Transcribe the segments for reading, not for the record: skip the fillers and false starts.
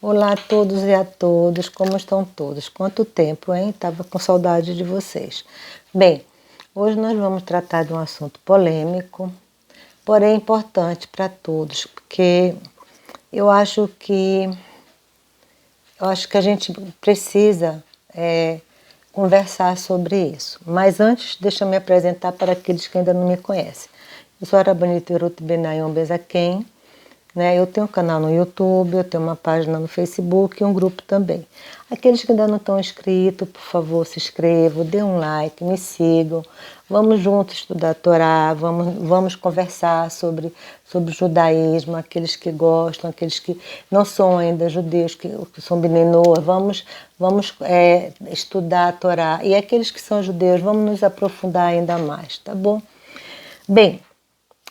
Olá a todos e a todas, como estão todos? Quanto tempo, hein? Tava com saudade de vocês. Bem, hoje nós vamos tratar de um assunto polêmico, porém importante para todos, porque eu acho que a gente precisa conversar sobre isso. Mas antes, deixa eu me apresentar para aqueles que ainda não me conhecem. Eu sou Arabanita Ruth Benayon Bezaquem, né? Eu tenho um canal no YouTube, eu tenho uma página no Facebook e um grupo também. Aqueles que ainda não estão inscritos, por favor, se inscrevam, dê um like, me sigam. Vamos juntos estudar a Torá, vamos conversar sobre judaísmo, aqueles que gostam, aqueles que não são ainda judeus, que são benenoa, vamos estudar a Torá. E aqueles que são judeus, vamos nos aprofundar ainda mais, tá bom? Bem,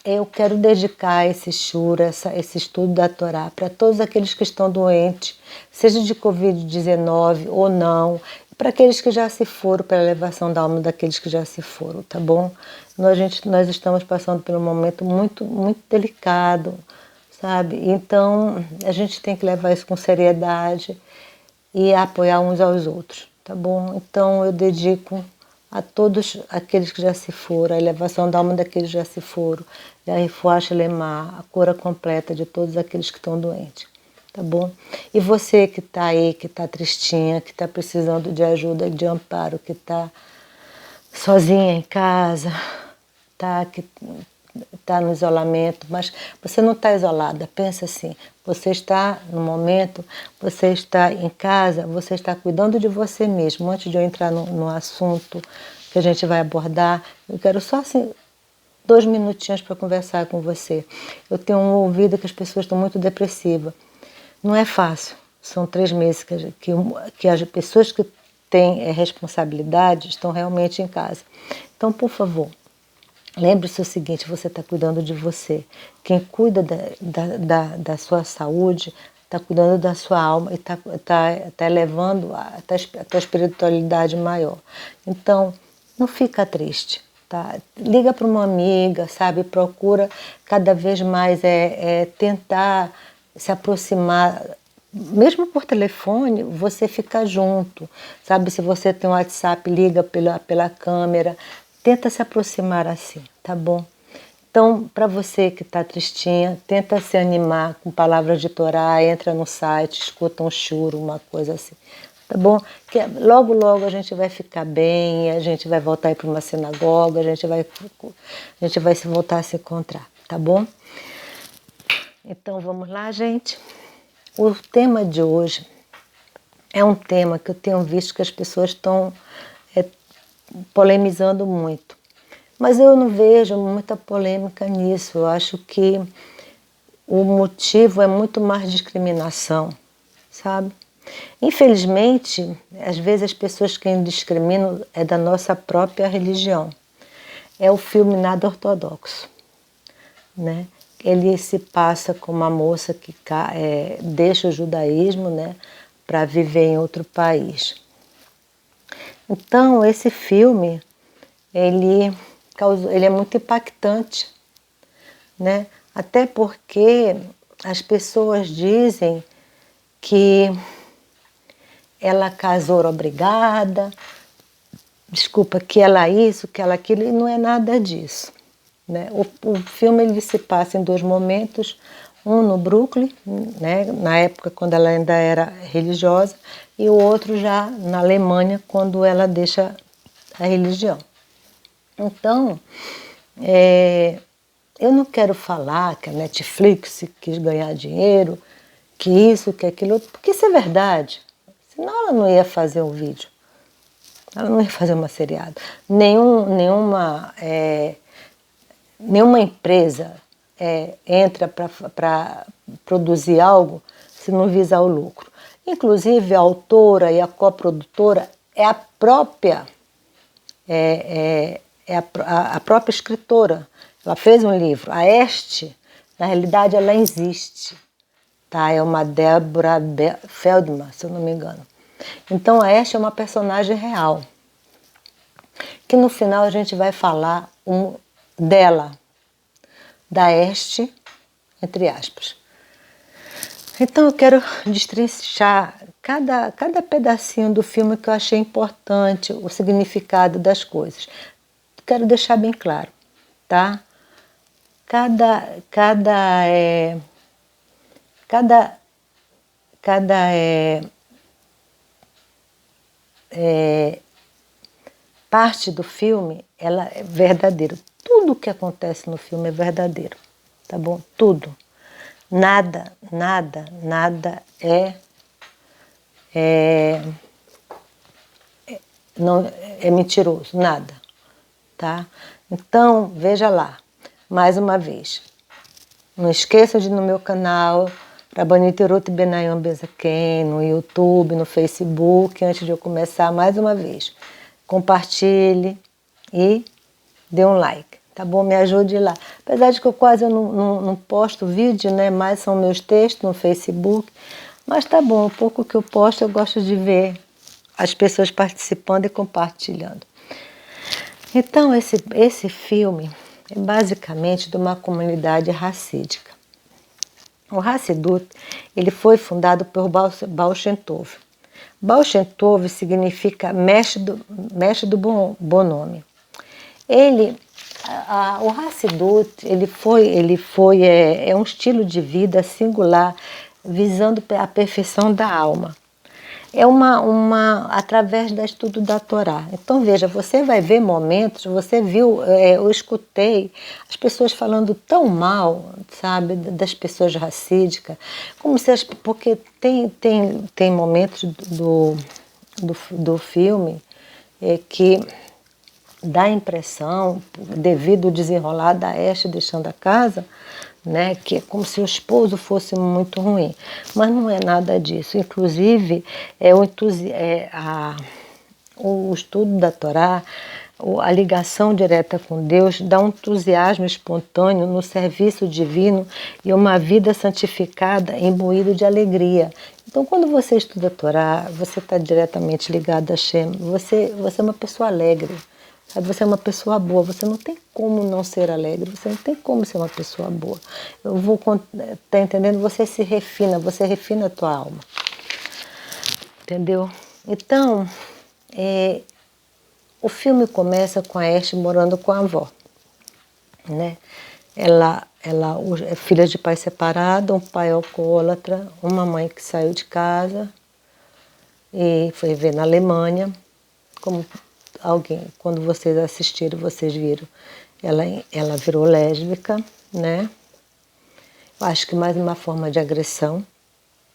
eu quero dedicar esse shura, esse estudo da Torá, para todos aqueles que estão doentes, seja de Covid-19 ou não, para aqueles que já se foram, para a elevação da alma daqueles que já se foram, tá bom? Nós estamos passando por um momento muito, muito delicado, sabe? Então, a gente tem que levar isso com seriedade e apoiar uns aos outros, tá bom? Então, eu dedico a todos aqueles que já se foram, a elevação da alma daqueles que já se foram, e a refuah lemar, a cura completa de todos aqueles que estão doentes, tá bom? E você que está aí, que está tristinha, que está precisando de ajuda, de amparo, que está sozinha em casa, que está no isolamento, mas você não está isolada, pensa assim, você está no momento, você está em casa, você está cuidando de você mesmo. Antes de eu entrar no assunto que a gente vai abordar, eu quero só assim 2 minutinhos para conversar com você. Eu tenho ouvido que as pessoas estão muito depressivas. Não é fácil, são 3 meses que as pessoas que têm responsabilidade estão realmente em casa. Então, por favor, lembre-se o seguinte, você está cuidando de você. Quem cuida da sua saúde está cuidando da sua alma e está elevando a tua espiritualidade maior. Então, não fica triste, tá? Liga para uma amiga, sabe? Procura cada vez mais tentar se aproximar, mesmo por telefone, você fica junto, sabe? Se você tem um WhatsApp, liga pela câmera, tenta se aproximar assim, tá bom? Então, para você que está tristinha, tenta se animar com palavras de Torá, entra no site, escuta um churo, uma coisa assim, tá bom? Que logo, logo a gente vai ficar bem, a gente vai voltar para uma sinagoga, a gente vai se voltar a se encontrar, tá bom? Então, vamos lá, gente? O tema de hoje é um tema que eu tenho visto que as pessoas estão polemizando muito. Mas eu não vejo muita polêmica nisso. Eu acho que o motivo é muito mais discriminação, sabe? Infelizmente, às vezes as pessoas que discriminam é da nossa própria religião. É o filme Nada Ortodoxo, né? Ele se passa com uma moça que deixa o judaísmo, né, para viver em outro país. Então, esse filme, ele é muito impactante, né? Até porque as pessoas dizem que ela casou obrigada, que ela isso, que ela aquilo, e não é nada disso, né? O filme ele se passa em 2 momentos, um no Brooklyn, né, na época quando ela ainda era religiosa, e o outro já na Alemanha, quando ela deixa a religião. Então, eu não quero falar que a Netflix quis ganhar dinheiro, que isso, que aquilo outro, porque isso é verdade. Senão ela não ia fazer um vídeo, ela não ia fazer uma seriado. Nenhuma empresa entra para produzir algo se não visar o lucro. Inclusive a autora e a coprodutora é a própria a própria escritora. Ela fez um livro. A Este, na realidade, ela existe. Tá? É uma Deborah Feldman, se eu não me engano. Então, a Este é uma personagem real. Que no final a gente vai falar dela, da Este, entre aspas. Então eu quero destrinchar cada pedacinho do filme que eu achei importante, o significado das coisas. Quero deixar bem claro, tá? Cada parte do filme, ela é verdadeira. Tudo que acontece no filme é verdadeiro, tá bom? Tudo. Nada é não é mentiroso, nada, tá? Então, veja lá, mais uma vez. Não esqueça de ir no meu canal, Rabaniterut Benayan Bezaken, no YouTube, no Facebook, antes de eu começar, mais uma vez. Compartilhe e dê um like, tá bom? Me ajude lá. Apesar de que eu quase não posto vídeo, né? Mais são meus textos no Facebook. Mas tá bom, o pouco que eu posto eu gosto de ver as pessoas participando e compartilhando. Então, esse filme é basicamente de uma comunidade racídica. O Hassidut, ele foi fundado por Baal Shem Tov. Baal Shem Tov significa mestre do bom nome. O Hassidut, é um estilo de vida singular, visando a perfeição da alma. É através do estudo da Torá. Então veja, você vai ver momentos, você viu, eu escutei as pessoas falando tão mal, sabe, das pessoas racídicas, como se porque tem momentos do filme que dá a impressão, devido ao desenrolar da Este deixando a casa, né, que é como se o esposo fosse muito ruim, mas não é nada disso. Inclusive, o estudo da Torá, a ligação direta com Deus, dá um entusiasmo espontâneo no serviço divino e uma vida santificada, imbuído de alegria. Então, quando você estuda a Torá, você está diretamente ligado a Hashem, você é uma pessoa alegre. Você é uma pessoa boa, você não tem como não ser alegre, você não tem como ser uma pessoa boa. Tá entendendo? Você refina a tua alma. Entendeu? Então, o filme começa com a Este morando com a avó, né? Ela é filha de pai separado, um pai alcoólatra, uma mãe que saiu de casa e foi viver na Alemanha, como quando vocês assistiram, vocês viram, ela virou lésbica, né? Eu acho que mais uma forma de agressão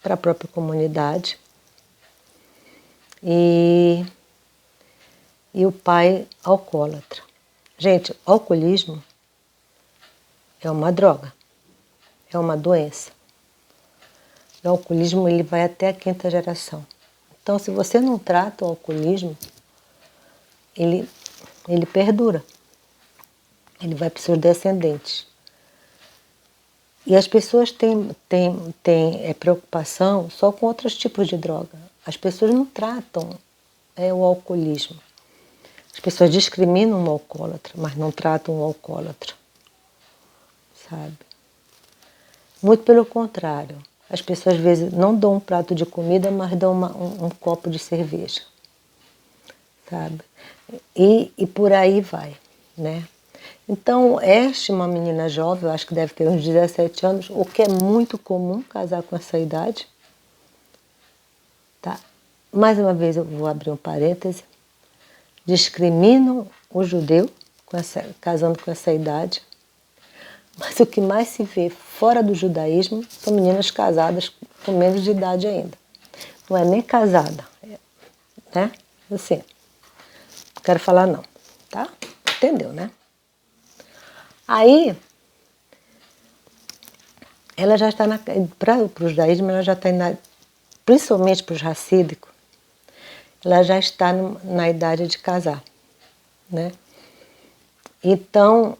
para a própria comunidade. E o pai alcoólatra. Gente, alcoolismo é uma droga, é uma doença. O alcoolismo ele vai até a 5ª geração. Então, se você não trata o alcoolismo, ele perdura. Ele vai para os seus descendentes. E as pessoas têm preocupação só com outros tipos de droga. As pessoas não tratam o alcoolismo. As pessoas discriminam o alcoólatra, mas não tratam o alcoólatra. Sabe? Muito pelo contrário. As pessoas às vezes não dão um prato de comida, mas dão um copo de cerveja. Sabe? E por aí vai, né? Então, uma menina jovem, eu acho que deve ter uns 17 anos, o que é muito comum casar com essa idade. Tá? Mais uma vez eu vou abrir um parêntese. Discriminam o judeu casando com essa idade. Mas o que mais se vê fora do judaísmo são meninas casadas com menos de idade ainda. Não é nem casada, né? Assim, não quero falar não, tá? Entendeu, né? Aí, ela já está para o judaísmo, ela já está principalmente para os racídicos, ela já está na idade de casar, né? Então,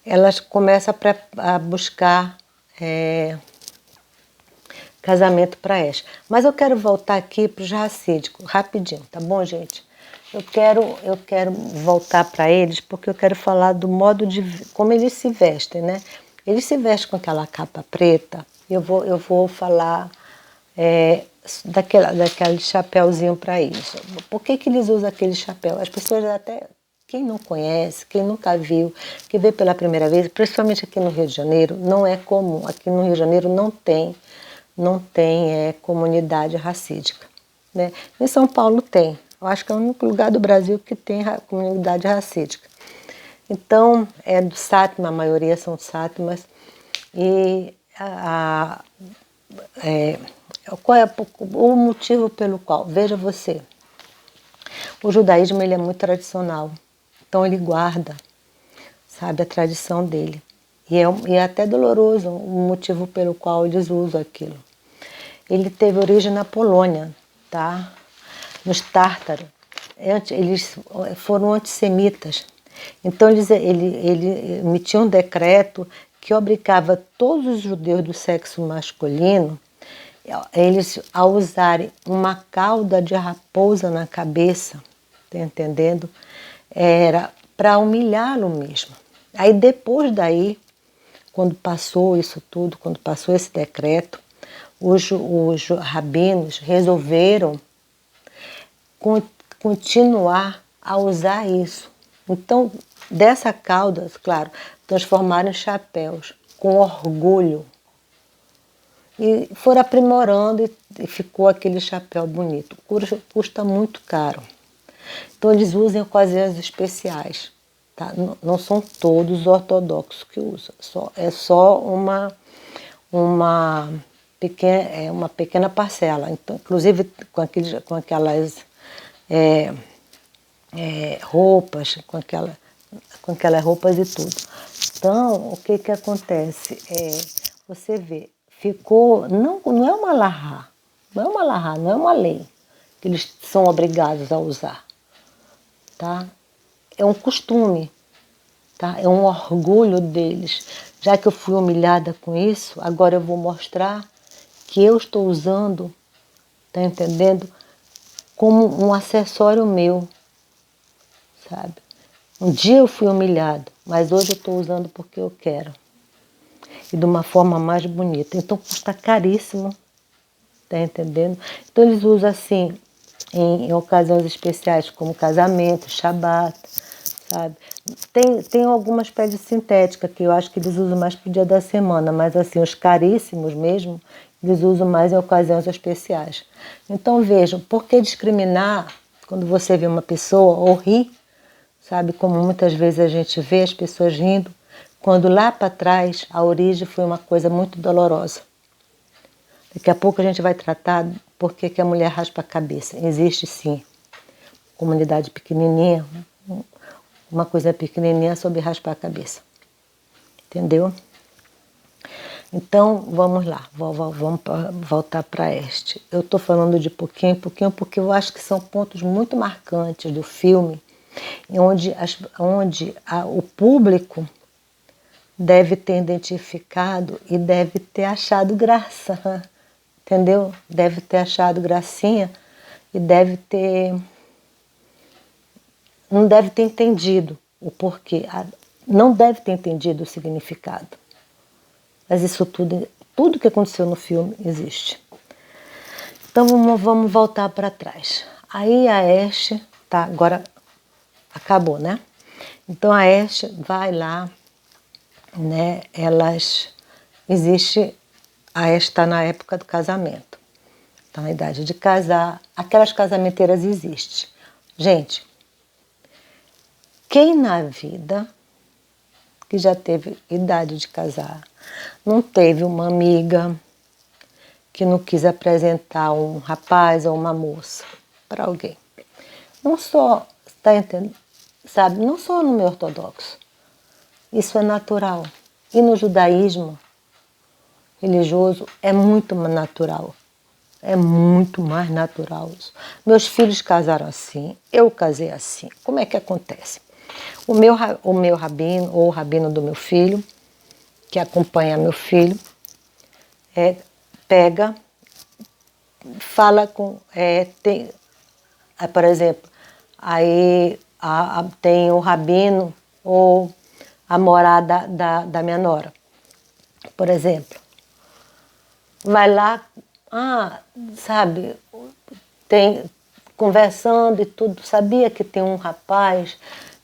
elas começam a buscar casamento para Este. Mas eu quero voltar aqui para os racídicos, rapidinho, tá bom, gente? Eu quero voltar para eles porque eu quero falar do modo de como eles se vestem, né? Eles se vestem com aquela capa preta. Eu vou falar daquele chapéuzinho para isso. Por que eles usam aquele chapéu? As pessoas até, quem não conhece, quem nunca viu, que vê pela primeira vez, principalmente aqui no Rio de Janeiro, não é comum. Aqui no Rio de Janeiro não tem comunidade racídica, né? Em São Paulo tem. Eu acho que é o único lugar do Brasil que tem comunidade racídica. Então, é do Sátima, a maioria são Sátimas. E qual é o motivo pelo qual? Veja você, o judaísmo ele é muito tradicional. Então, ele guarda, sabe, a tradição dele. E é até doloroso o motivo pelo qual eles usam aquilo. Ele teve origem na Polônia, tá? Nos tártaros. Eles foram antissemitas. Então ele emitiu um decreto que obrigava todos os judeus do sexo masculino eles a usarem uma cauda de raposa na cabeça, tá entendendo? Era para humilhá-lo mesmo. Aí depois daí, quando passou isso tudo, quando passou esse decreto, os rabinos resolveram continuar a usar isso. Então, dessa cauda, claro, transformaram em chapéus, com orgulho. E foram aprimorando e ficou aquele chapéu bonito. Custa muito caro. Então, eles usam em ocasiões especiais. Tá? Não são todos ortodoxos que usam. É só uma pequena parcela. Então, inclusive, com aquelas roupas, com aquelas roupas e tudo. Então, o que acontece? Você vê, não é uma lahá, não é uma lei que eles são obrigados a usar, tá? É um costume, tá? É um orgulho deles. Já que eu fui humilhada com isso, agora eu vou mostrar que eu estou usando, tá entendendo? Como um acessório meu, sabe? Um dia eu fui humilhado, mas hoje eu estou usando porque eu quero. E de uma forma mais bonita. Então custa caríssimo, tá entendendo? Então eles usam assim, em ocasiões especiais, como casamento, Shabat, sabe? Tem algumas peles sintéticas que eu acho que eles usam mais pro dia da semana, mas assim, os caríssimos mesmo, eles usam mais em ocasiões especiais. Então vejam, por que discriminar quando você vê uma pessoa ou rir, sabe? Como muitas vezes a gente vê as pessoas rindo, quando lá para trás a origem foi uma coisa muito dolorosa. Daqui a pouco a gente vai tratar por que a mulher raspa a cabeça. Existe sim, comunidade pequenininha, uma coisa pequenininha sobre raspar a cabeça. Entendeu? Então, vamos lá, vamos voltar para este. Eu estou falando de pouquinho em pouquinho porque eu acho que são pontos muito marcantes do filme, onde o público deve ter identificado e deve ter achado graça, entendeu? Deve ter achado gracinha e não deve ter entendido o porquê, não deve ter entendido o significado. Mas isso tudo que aconteceu no filme existe. Então vamos voltar para trás. Aí a Ashe, tá, agora acabou, né? Então a Ashe vai lá, né? A Ashe está na época do casamento. Está na idade de casar. Aquelas casamenteiras existem. Gente, quem na vida que já teve idade de casar, não teve uma amiga que não quis apresentar um rapaz ou uma moça para alguém. Não só, está entendendo? Sabe, não só no meio ortodoxo. Isso é natural. E no judaísmo religioso é muito natural. É muito mais natural isso. Meus filhos casaram assim, eu casei assim. Como é que acontece? O meu rabino, ou o rabino do meu filho, que acompanha meu filho, pega, fala com... por exemplo, aí tem o rabino ou a morada da minha nora. por exemplo. Vai lá, sabe, tem conversando e tudo, sabia que tem um rapaz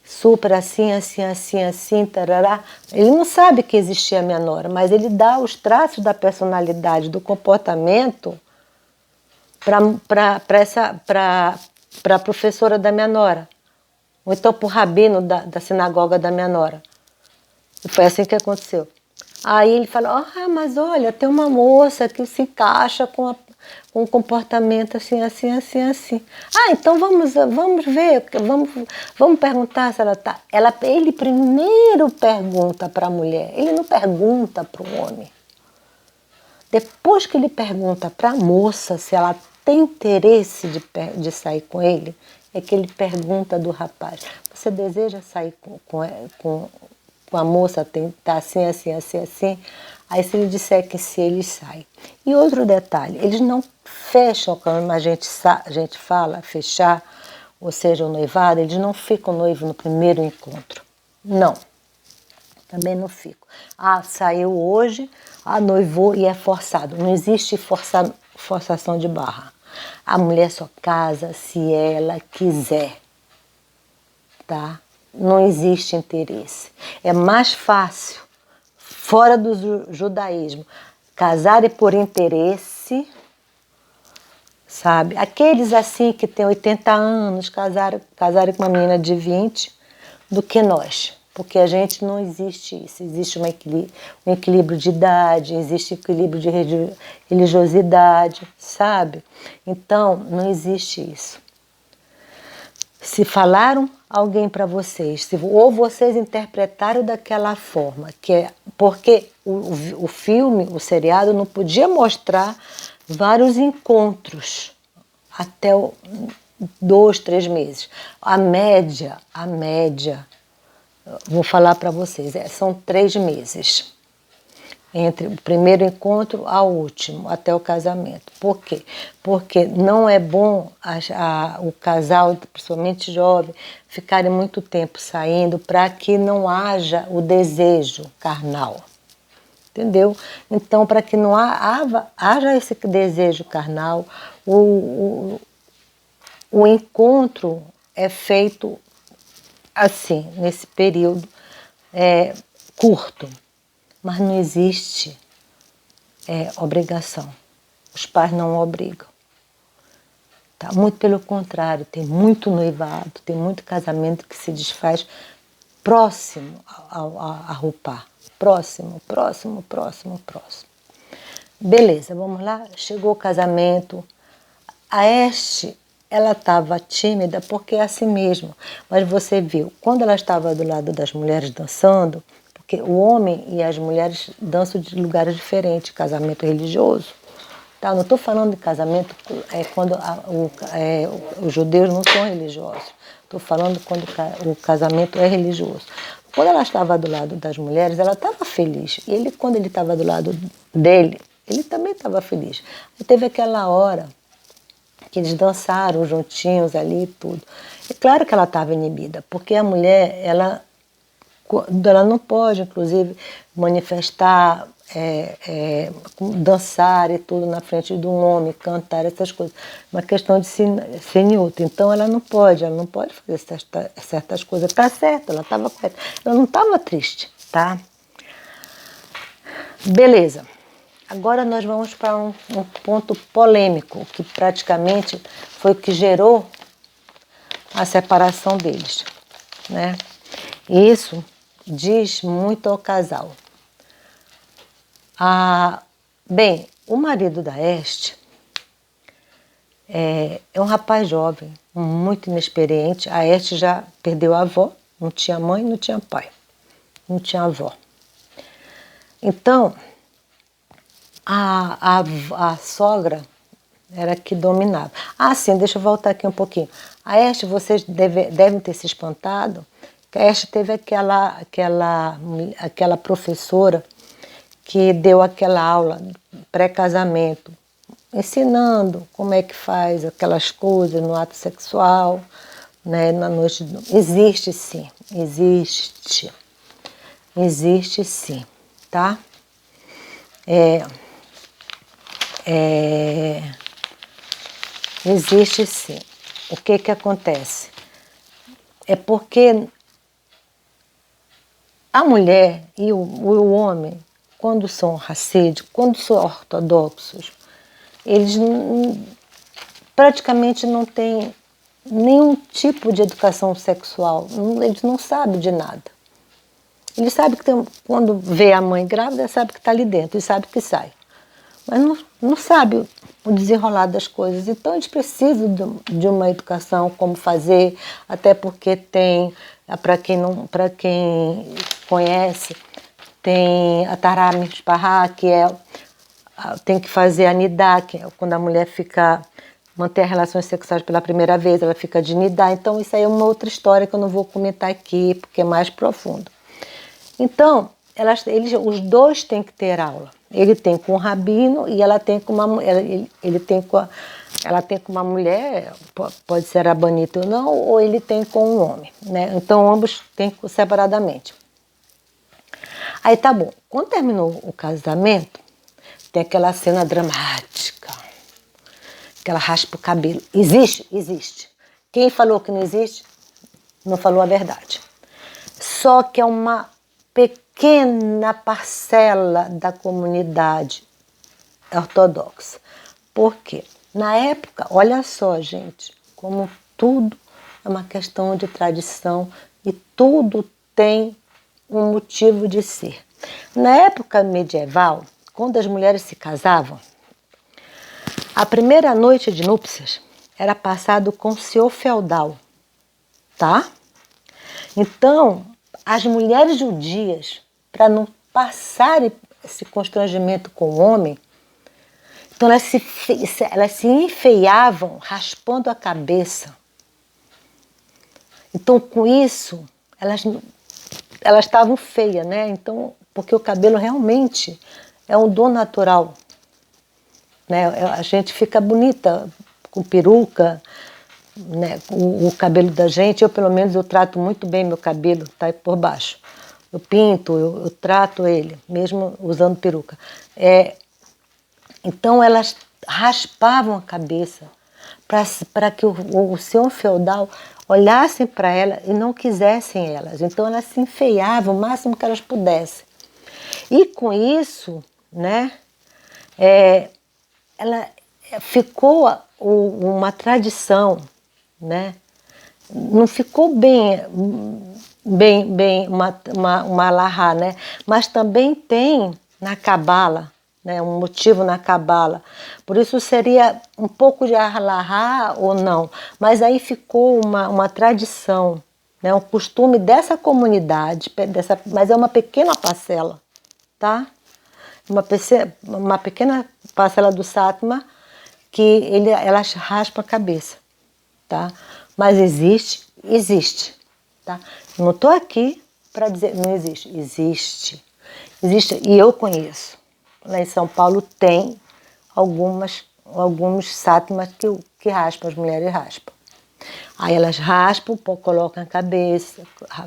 super assim, assim, assim, assim, tarará. Ele não sabe que existia a minha nora, mas ele dá os traços da personalidade, do comportamento para a professora da minha nora, ou então para o rabino da sinagoga da minha nora. E foi assim que aconteceu. Aí ele falou, mas olha, tem uma moça que se encaixa com um comportamento assim, assim, assim, assim. Então vamos ver, vamos perguntar se ela está. Ele primeiro pergunta para a mulher, ele não pergunta para o homem. Depois que ele pergunta para a moça se ela tem interesse de sair com ele, é que ele pergunta do rapaz, você deseja sair com a moça, tá assim, assim, assim, assim? Aí se ele disser que sim, ele sai. E outro detalhe, eles não fecham, como a gente fala, fechar, ou seja, o noivado, eles não ficam noivos no primeiro encontro. Não. Também não fico. Saiu hoje, noivou e é forçado. Não existe forçação de barra. A mulher só casa se ela quiser, tá? Não existe interesse. É mais fácil, fora do judaísmo, casarem por interesse, sabe? Aqueles assim que têm 80 anos, casarem com uma menina de 20, do que nós. Porque a gente não existe isso. Existe um equilíbrio de idade, existe equilíbrio de religiosidade, sabe? Então, não existe isso. Se falaram alguém para vocês, ou vocês interpretaram daquela forma, porque o filme, o seriado, não podia mostrar vários encontros até 2, 3 meses. A média, vou falar para vocês, são 3 meses. Entre o primeiro encontro ao último, até o casamento. Por quê? Porque não é bom o casal, principalmente jovem, ficarem muito tempo saindo para que não haja o desejo carnal. Entendeu? Então, para que não haja esse desejo carnal, o encontro é feito assim, nesse período curto. Mas não existe obrigação. Os pais não obrigam. Tá? Muito pelo contrário, tem muito noivado, tem muito casamento que se desfaz próximo a roupar. Próximo. Beleza, vamos lá. Chegou o casamento. A Este, ela estava tímida porque é assim mesmo. Mas você viu, quando ela estava do lado das mulheres dançando, porque o homem e as mulheres dançam de lugares diferentes, casamento religioso. Tá? Não estou falando de casamento quando os judeus não são religiosos. Estou falando quando o casamento é religioso. Quando ela estava do lado das mulheres, ela estava feliz. E ele, quando ele estava do lado dele, ele também estava feliz. E teve aquela hora que eles dançaram juntinhos ali e tudo. É claro que ela estava inibida, porque a mulher, ela não pode, inclusive, manifestar, dançar e tudo na frente de um homem, cantar essas coisas. Uma questão de senhoto. Então ela não pode fazer certas coisas. Está certo, ela estava correta. Ela não estava triste, tá? Beleza. Agora nós vamos para um ponto polêmico, que praticamente foi o que gerou a separação deles, né? Isso diz muito ao casal. Bem, o marido da Este é um rapaz jovem, muito inexperiente. A Este já perdeu a avó, não tinha mãe, não tinha pai, não tinha avó. Então, a sogra era que dominava. Sim, deixa eu voltar aqui um pouquinho. A Este, vocês devem ter se espantado, que a Este teve aquela professora que deu aquela aula pré-casamento, ensinando como é que faz aquelas coisas no ato sexual, né, na noite. Existe sim, existe sim, tá? Existe sim. O que que acontece? É porque a mulher e o homem, quando são racídicos, quando são ortodoxos, eles praticamente não têm nenhum tipo de educação sexual. Eles não sabem de nada. Eles sabem que quando vê a mãe grávida, sabe que está ali dentro e sabe que sai. Mas não sabe o desenrolar das coisas. Então eles precisam de uma educação, como fazer, até porque tem, para quem conhece, tem a Taram Mishpará, que tem que fazer a nidá, que é quando a mulher manter relações sexuais pela primeira vez, ela fica de nidá. Então isso aí é uma outra história que eu não vou comentar aqui, porque é mais profundo. Então, os dois têm que ter aula. Ele tem com o rabino e ela tem com ela tem com uma mulher, pode ser rabanita ou não, ou ele tem com um homem, né? Então ambos têm separadamente. Aí tá bom. Quando terminou o casamento, tem aquela cena dramática, que ela raspa o cabelo. Existe? Existe. Quem falou que não existe, não falou a verdade. Só que é uma pequena parcela da comunidade ortodoxa. Por quê? Na época, olha só, gente, como tudo é uma questão de tradição e tudo tem um motivo de ser. Na época medieval, quando as mulheres se casavam, a primeira noite de núpcias era passado com o senhor feudal, tá? Então, as mulheres judias, para não passarem esse constrangimento com o homem, então elas se enfeiavam raspando a cabeça. Então, com isso, elas estavam feias, né? Então, porque o cabelo realmente é um dom natural, né? A gente fica bonita com peruca, né? O cabelo da gente, eu pelo menos eu trato muito bem meu cabelo, tá aí por baixo. Eu pinto, eu trato ele, mesmo usando peruca. Então elas raspavam a cabeça para que o senhor feudal olhassem para ela e não quisessem elas. Então elas se enfeiavam o máximo que elas pudessem. E com isso, né, ela ficou uma tradição, né? Não ficou bem uma alahá, né? Mas também tem na Cabala, né? Um motivo na Cabala. Por isso seria um pouco de alahá ou não. Mas aí ficou uma tradição, né? Um costume dessa comunidade, mas é uma pequena parcela, tá? Uma pequena parcela do Satma que elas raspam a cabeça, tá? Mas existe, existe, tá? Não estou aqui para dizer não existe, existe, existe e eu conheço. Lá em São Paulo tem alguns Satmas que raspam, as mulheres raspam. Aí elas raspam, colocam a cabeça,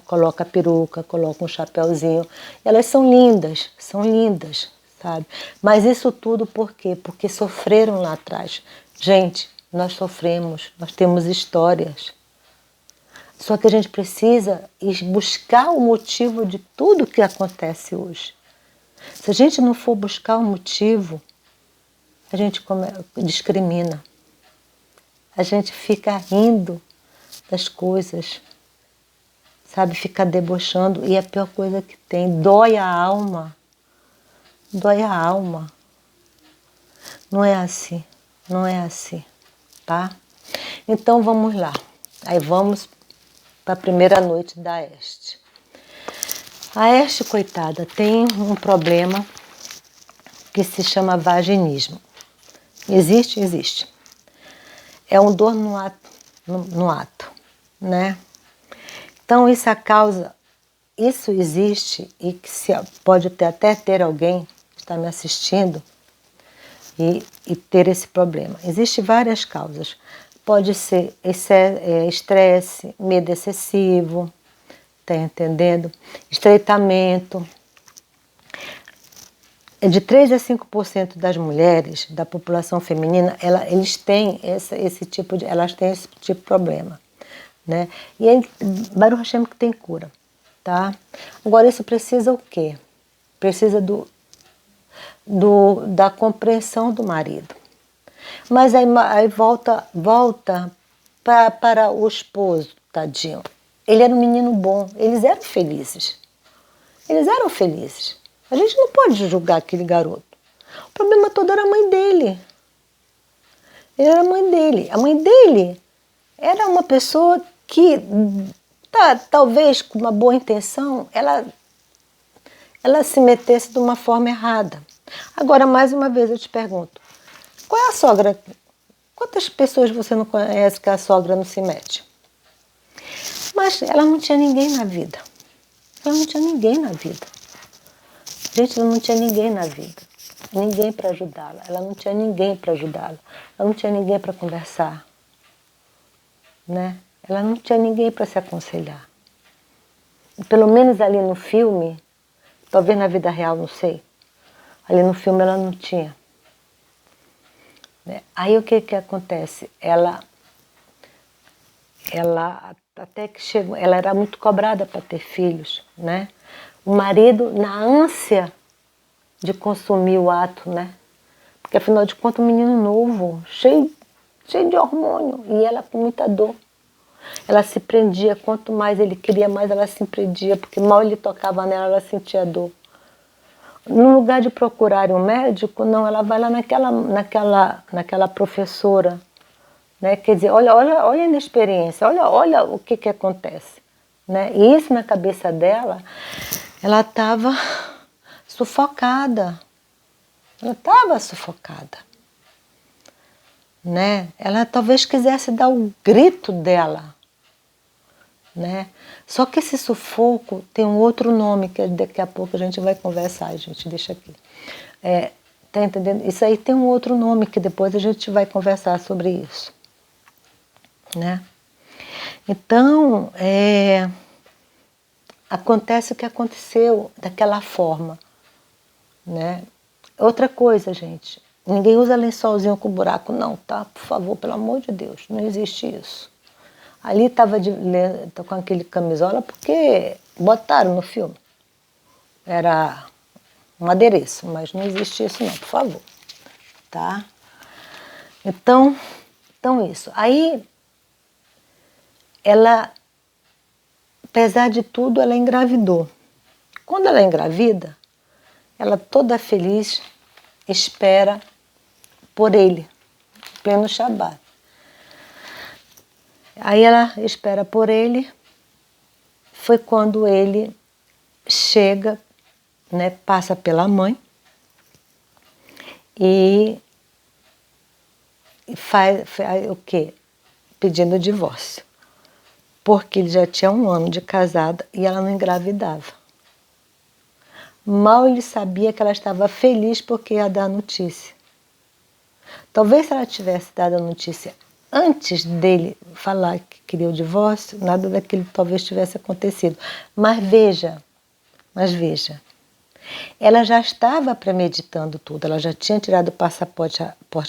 colocam a peruca, colocam um chapéuzinho. Elas são lindas, sabe? Mas isso tudo por quê? Porque sofreram lá atrás. Gente, nós sofremos, nós temos histórias. Só que a gente precisa buscar o motivo de tudo que acontece hoje. Se a gente não for buscar o motivo, a gente discrimina. A gente fica rindo das coisas, sabe? Fica debochando e é a pior coisa que tem. Dói a alma. Dói a alma. Não é assim, não é assim, tá? Então vamos lá. Aí vamos para a primeira noite da Este. A Este, coitada, tem um problema que se chama vaginismo. Existe? Existe. É um dor no ato, né? Então isso existe e que pode até ter alguém que está me assistindo e ter esse problema. Existem várias causas. Pode ser estresse, medo excessivo, tá entendendo? Estreitamento. é de 3 a 5% das mulheres da população feminina, eles têm esse tipo de, elas têm esse tipo de problema, né? E aí, Baruch Hashem que tem cura, tá? Agora isso precisa o quê? Precisa da compreensão do marido. Mas aí volta para o esposo, tadinho. Ele era um menino bom, eles eram felizes. Eles eram felizes. A gente não pode julgar aquele garoto. O problema todo era a mãe dele. Ele era a mãe dele. A mãe dele era uma pessoa que, talvez com uma boa intenção, ela se metesse de uma forma errada. Agora, mais uma vez, eu te pergunto, qual é a sogra? Quantas pessoas você não conhece que a sogra não se mete? Mas ela não tinha ninguém na vida. Ela não tinha ninguém na vida. Gente, ela não tinha ninguém na vida. Ninguém para ajudá-la. Ela não tinha ninguém para ajudá-la. Ela não tinha ninguém para conversar. Né? Ela não tinha ninguém para se aconselhar. E pelo menos ali no filme, talvez na vida real, não sei. Ali no filme ela não tinha. Né? Aí o que acontece? Ela até que chegou, ela era muito cobrada para ter filhos, né? O marido, na ânsia de consumir o ato, né? Porque afinal de contas, um menino novo, cheio de hormônio, e ela com muita dor. Ela se prendia, quanto mais ele queria, mais ela se prendia, porque mal ele tocava nela, ela sentia dor. No lugar de procurar um médico, não, ela vai lá naquela professora, né? Quer dizer, olha a inexperiência, olha o que acontece, né? E isso na cabeça dela, ela estava sufocada. Ela estava sufocada, né? Ela talvez quisesse dar o grito dela, né? Só que esse sufoco tem um outro nome que daqui a pouco a gente vai conversar, gente, deixa aqui. Tá entendendo? Isso aí tem um outro nome que depois a gente vai conversar sobre isso, né? Então, acontece o que aconteceu daquela forma, né? Outra coisa, gente, ninguém usa lençolzinho com buraco não, tá? Por favor, pelo amor de Deus, não existe isso. Ali estava com aquele camisola porque botaram no filme. Era um adereço, mas não existe isso não, por favor, tá? Então isso. Aí, ela, apesar de tudo, ela engravidou. Quando ela engravida, ela toda feliz espera por ele, pleno Shabat. Aí ela espera por ele, foi quando ele chega, né, passa pela mãe e faz o quê? Pedindo divórcio. Porque ele já tinha 1 ano de casada e ela não engravidava. Mal ele sabia que ela estava feliz porque ia dar a notícia. Talvez se ela tivesse dado a notícia antes dele falar que queria o divórcio, nada daquilo talvez tivesse acontecido. Mas veja, ela já estava premeditando tudo, ela já tinha tirado o passaporte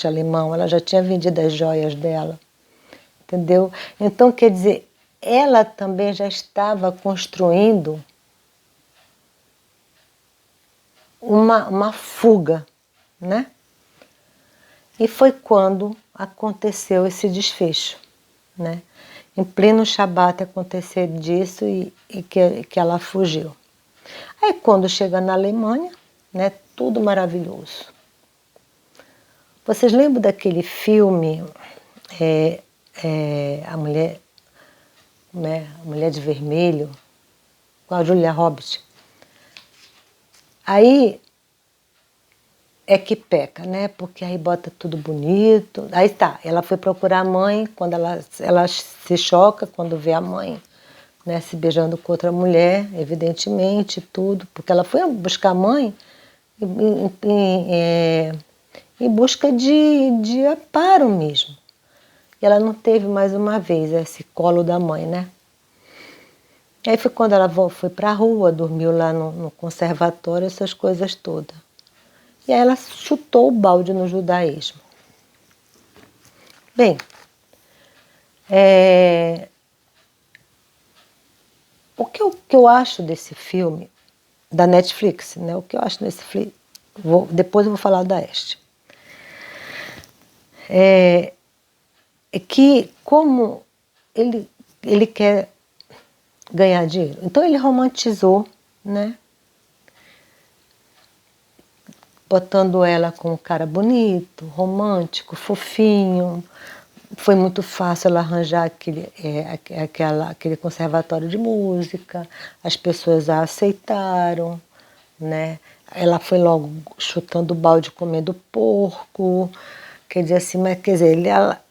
alemão, ela já tinha vendido as joias dela, entendeu? Então, quer dizer, ela também já estava construindo uma fuga, né? E foi quando aconteceu esse desfecho, né? Em pleno Shabat aconteceu disso e que ela fugiu. Aí quando chega na Alemanha, né, tudo maravilhoso. Vocês lembram daquele filme, a mulher, né, a Mulher de Vermelho, com a Julia Roberts? Aí é que peca, né? Porque aí bota tudo bonito. Aí tá, ela foi procurar a mãe, quando ela se choca quando vê a mãe, né, se beijando com outra mulher, evidentemente, tudo, porque ela foi buscar a mãe em busca de amparo mesmo. E ela não teve mais uma vez esse colo da mãe, né? Aí foi quando ela foi para a rua, dormiu lá no conservatório, essas coisas todas. E aí ela chutou o balde no judaísmo. Bem, o que eu acho desse filme, da Netflix, né? O que eu acho desse filme, depois eu vou falar da Este. É que como ele quer ganhar dinheiro, então ele romantizou, né? Botando ela com um cara bonito, romântico, fofinho. Foi muito fácil ela arranjar aquele conservatório de música, as pessoas a aceitaram, né? Ela foi logo chutando balde, comendo porco, quer dizer assim, mas quer dizer,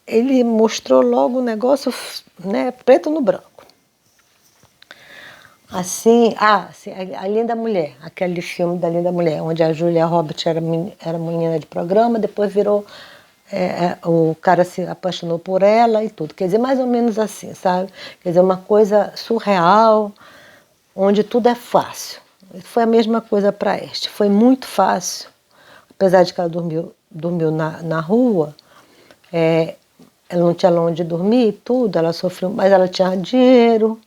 ele mostrou logo o negócio, né, preto no branco. Assim, a Linda Mulher, aquele filme da Linda Mulher, onde a Julia Roberts era menina de programa, depois virou, o cara se apaixonou por ela e tudo. Quer dizer, mais ou menos assim, sabe? Quer dizer, uma coisa surreal, onde tudo é fácil. Foi a mesma coisa para Este, foi muito fácil, apesar de que ela dormiu na rua, ela não tinha onde dormir e tudo, ela sofreu, mas ela tinha dinheiro,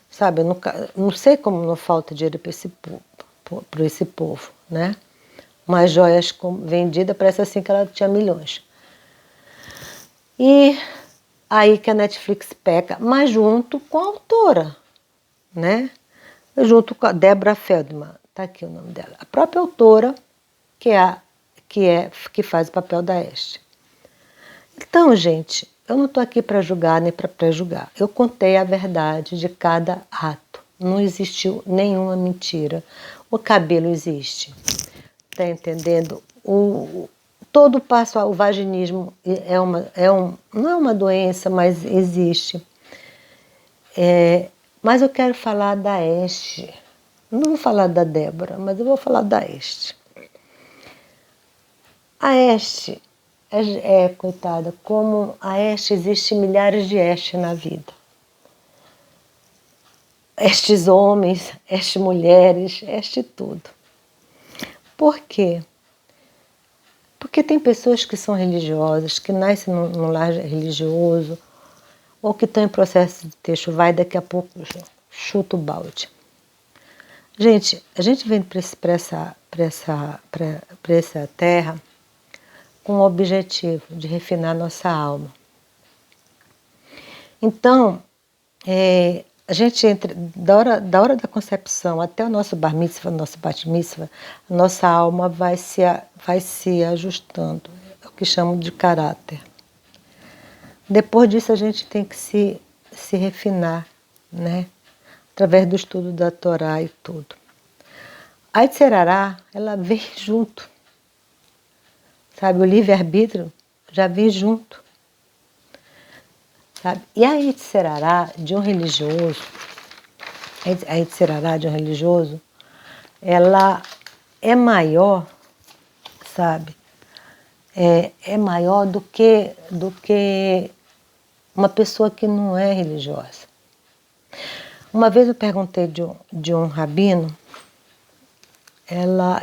sabe? Eu não sei como não falta dinheiro para esse povo, né? Umas joias vendidas, parece assim que ela tinha milhões. E aí que a Netflix pega, mas junto com a autora, né? Junto com a Deborah Feldman, tá aqui o nome dela, a própria autora que faz o papel da Este. Então, gente, eu não estou aqui para julgar nem para pré-julgar. Eu contei a verdade de cada ato. Não existiu nenhuma mentira. O cabelo existe. Está entendendo? Todo passo, o vaginismo não é uma doença, mas existe. Mas eu quero falar da Este. Não vou falar da Débora, mas eu vou falar da Este. A Este, coitada, como a Este, existe milhares de Este na vida. Estes homens, Este mulheres, Este tudo. Por quê? Porque tem pessoas que são religiosas, que nascem num lar religioso, ou que estão em processo de ter chuva e daqui a pouco chuta o balde. Gente, a gente vem para essa terra com o objetivo de refinar nossa alma. Então, a gente da hora da concepção até o nosso bar mitzvah, nosso bat mitzvah, a nossa alma vai se ajustando, é o que chamam de caráter. Depois disso a gente tem que se refinar, né? Através do estudo da Torá e tudo. A Yetzirará, ela vem junto. Sabe, o livre-arbítrio já vem junto. Sabe? E a Yetzirará de um religioso, ela é maior, sabe? É maior do que uma pessoa que não é religiosa. Uma vez eu perguntei de um rabino,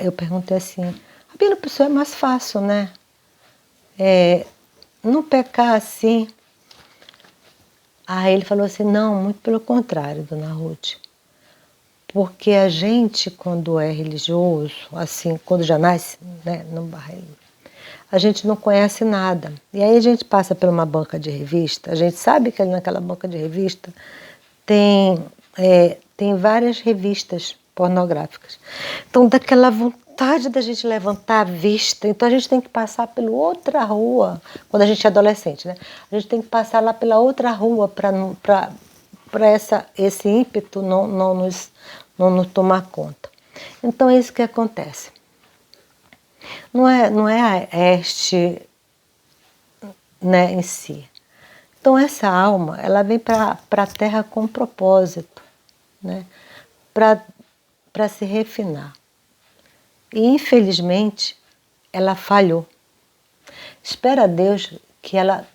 eu perguntei assim, rabino, a pessoa é mais fácil, né? Não pecar assim. Aí ele falou assim, não, muito pelo contrário, dona Ruth. Porque a gente, quando é religioso, assim, quando já nasce, né, no barreiro, a gente não conhece nada. E aí a gente passa por uma banca de revista, a gente sabe que ali naquela banca de revista tem várias revistas pornográficas. Então, daquela vontade da gente levantar a vista, então a gente tem que passar pela outra rua, quando a gente é adolescente, né? A gente tem que passar lá pela outra rua para esse ímpeto não nos tomar conta. Então é isso que acontece. Não é a Este, né, em si. Então essa alma, ela vem para a Terra com um propósito, né, para se refinar. E infelizmente ela falhou. Espera a Deus que ela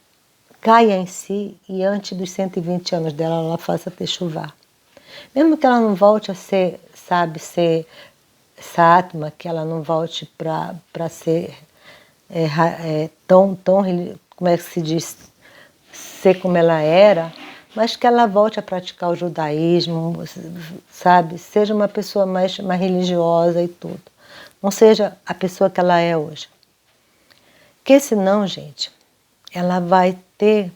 caia em si e antes dos 120 anos dela ela faça techuvá. Mesmo que ela não volte a ser essa Atma, que ela não volte para ser tão, como é que se diz, ser como ela era, mas que ela volte a praticar o judaísmo, sabe? Seja uma pessoa mais religiosa e tudo. Não seja a pessoa que ela é hoje. Porque senão, gente, ela vai ter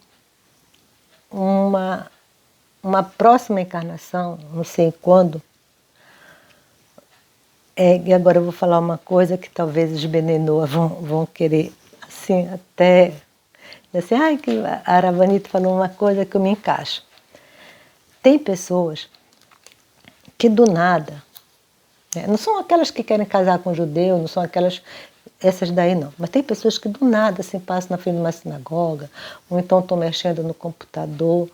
uma próxima encarnação, não sei quando. E agora eu vou falar uma coisa que talvez os Benenoa vão querer, assim, até... Assim, que a Aravanita falou uma coisa que eu me encaixo. Tem pessoas que do nada, né, não são aquelas que querem casar com judeu, não são aquelas, essas daí não, mas tem pessoas que do nada assim, passam na frente de uma sinagoga, ou então estão mexendo no computador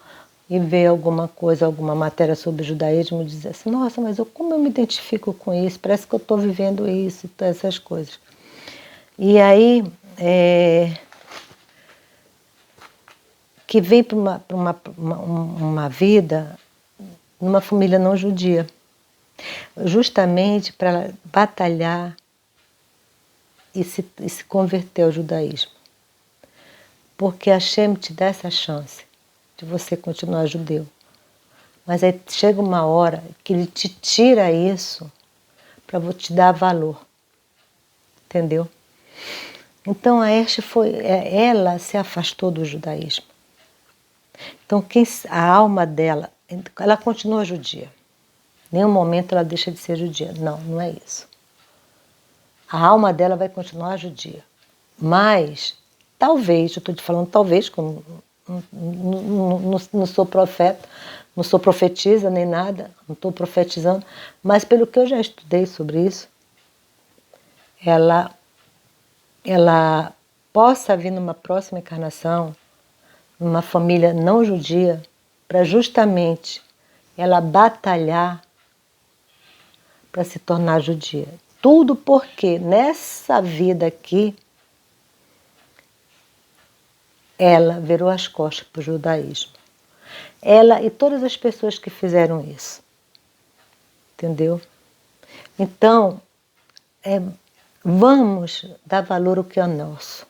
e vê alguma coisa, alguma matéria sobre judaísmo e diz assim, nossa, mas como eu me identifico com isso? Parece que eu estou vivendo isso, todas essas coisas. E aí... que vem para uma vida numa família não judia, justamente para batalhar e se converter ao judaísmo. Porque a Hashem te dá essa chance de você continuar judeu. Mas aí chega uma hora que ele te tira isso para te dar valor. Entendeu? Então a Esther ela se afastou do judaísmo. Então a alma dela, ela continua judia. Em nenhum momento ela deixa de ser judia. Não, não é isso. A alma dela vai continuar judia. Mas, talvez, eu estou te falando talvez, como não sou profeta, não sou profetisa nem nada, não estou profetizando, mas pelo que eu já estudei sobre isso, ela possa vir numa próxima encarnação, numa família não judia, para justamente ela batalhar para se tornar judia. Tudo porque nessa vida aqui ela virou as costas para o judaísmo. Ela e todas as pessoas que fizeram isso. Entendeu? Então, vamos dar valor ao que é nosso.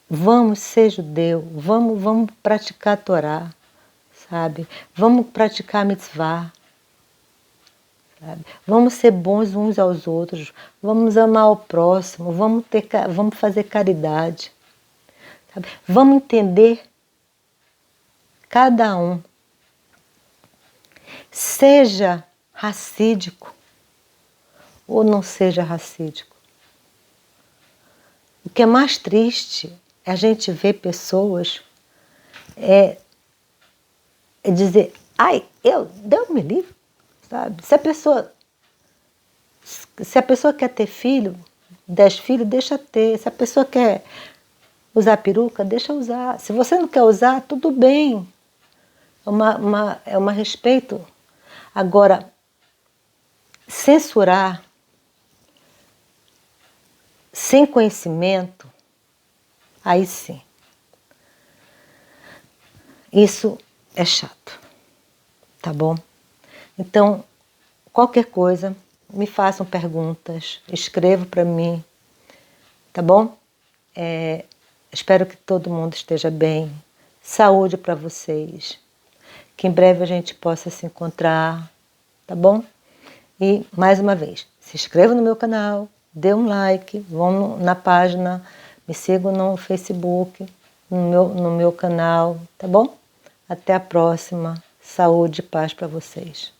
Vamos ser judeu, vamos praticar a Torá, sabe? Vamos praticar a mitzvah. Sabe? Vamos ser bons uns aos outros, vamos amar o próximo, vamos fazer caridade. Sabe? Vamos entender cada um. Seja racídico ou não seja racídico. O que é mais triste é a gente ver pessoas dizer, Deus me livre, sabe? Se a pessoa quer ter filho, 10 filhos, deixa ter. Se a pessoa quer usar peruca, deixa usar. Se você não quer usar, tudo bem. É um respeito. Agora, censurar sem conhecimento, aí sim. Isso é chato, tá bom? Então, qualquer coisa, me façam perguntas, escrevam para mim, tá bom? Espero que todo mundo esteja bem. Saúde para vocês. Que em breve a gente possa se encontrar, tá bom? E, mais uma vez, se inscrevam no meu canal, dê um like, vão na página, me sigam no Facebook, no meu canal, tá bom? Até a próxima. Saúde e paz para vocês.